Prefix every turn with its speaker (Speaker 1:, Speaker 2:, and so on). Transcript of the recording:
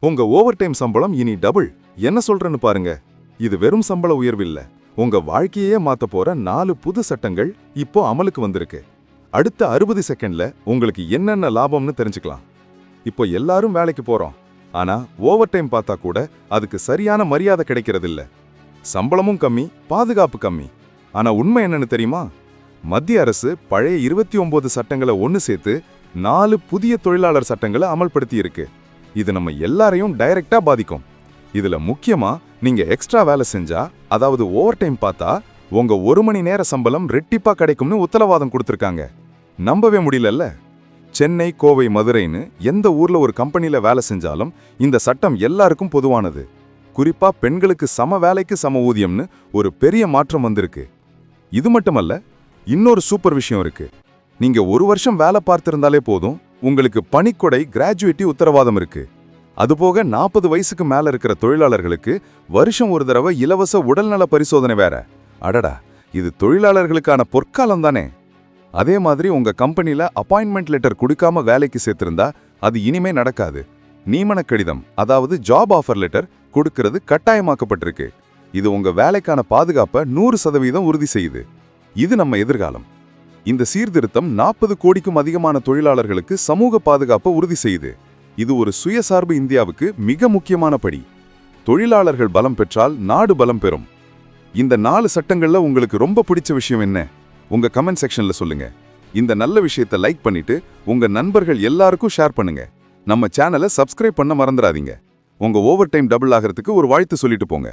Speaker 1: உங்க over time சம்பளம் இனி டபுள். என்ன சொல்றேன்னு பாருங்க. இது வெறும் சம்பள உயர்வு இல்ல, உங்க வாழ்க்கையே மாத்த போற 4 புது சட்டங்கள் இப்போ அமலுக்கு வந்திருக்கு. அடுத்த 60 செகண்ட்ல உங்களுக்கு என்னென்ன லாபம்னு தெரிஞ்சுக்கலாம். இப்போ எல்லாரும் வேலைக்கு போறோம், ஆனா ஓவர் டைம் பார்த்தா கூட அதுக்கு சரியான மரியாதை கிடைக்கிறது இல்ல. சம்பளமும் கம்மி, பாதுகாப்பு கம்மி. ஆனா உண்மை என்னன்னு தெரியுமா? மத்திய அரசு பழைய 29 சட்டங்களை ஒன்னு சேர்த்து 4 புதிய தொழிலாளர் சட்டங்களை அமல்படுத்தி இருக்கு. இது நம்ம எல்லாரையும் டைரக்டா பாதிக்கும். இதுல முக்கியமா நீங்க எக்ஸ்ட்ரா வேலை செஞ்சா, அதாவது ஓவர் டைம் பார்த்தா உங்க 1 மணி நேர சம்பளம் ரெட்டிப்பா கிடைக்கும்னு உத்தரவாதம் கொடுத்திருக்காங்க. நம்பவே முடியலல்ல? சென்னை, கோவை, மதுரைன்னு எந்த ஊர்ல ஒரு கம்பெனில வேலை செஞ்சாலும் இந்த சட்டம் எல்லாருக்கும் பொதுவானது. குறிப்பா பெண்களுக்கு சம வேலைக்கு சம ஊதியம்னு ஒரு பெரிய மாற்றம் வந்திருக்கு. இது மட்டுமல்ல, இன்னொரு சூப்பர் விஷயம் இருக்கு. நீங்க 1 வருஷம் வேலை பார்த்திருந்தாலே போதும், உங்களுக்கு பணிக்கொடை, கிராஜுவேட்டி உத்தரவாதம் இருக்கு. அதுபோக 40 வயசுக்கு மேல இருக்கிற தொழிலாளர்களுக்கு வருஷம் ஒரு தடவை இலவச உடல்நல பரிசோதனை வேற. அடடா, இது தொழிலாளர்களுக்கான பொற்காலம் தானே. அதே மாதிரி உங்க கம்பெனில அப்பாயின்மெண்ட் லெட்டர் கொடுக்காம வேலைக்கு சேர்த்திருந்தா அது இனிமே நடக்காது. நியமன கடிதம், அதாவது ஜாப் ஆஃபர் லெட்டர் கொடுக்கிறது கட்டாயமாக்கப்பட்டிருக்கு. இது உங்க வேலைக்கான பாதுகாப்பை 100% உறுதி செய்யுது. இது நம்ம எதிர்காலம். இந்த சீர்திருத்தம் 40 கோடிக்கும் அதிகமான தொழிலாளர்களுக்கு சமூக பாதுகாப்பை உறுதி செய்யுது. இது ஒரு சுயசார்பு இந்தியாவுக்கு மிக முக்கியமான படி. தொழிலாளர்கள் பலம் பெற்றால் நாடு பலம் பெறும். இந்த 4 சட்டங்கள்ல உங்களுக்கு ரொம்ப பிடிச்ச விஷயம் என்ன? உங்க கமெண்ட் செக்ஷன்ல சொல்லுங்க. இந்த நல்ல விஷயத்தை லைக் பண்ணிட்டு உங்க நண்பர்கள் எல்லாருக்கும் ஷேர் பண்ணுங்க. நம்ம சேனலை சப்ஸ்கிரைப் பண்ண மறந்துடாதீங்க. உங்க ஓவர் டைம் டபுள் ஆகிறதுக்கு ஒரு வாழ்த்து சொல்லிட்டு போங்க.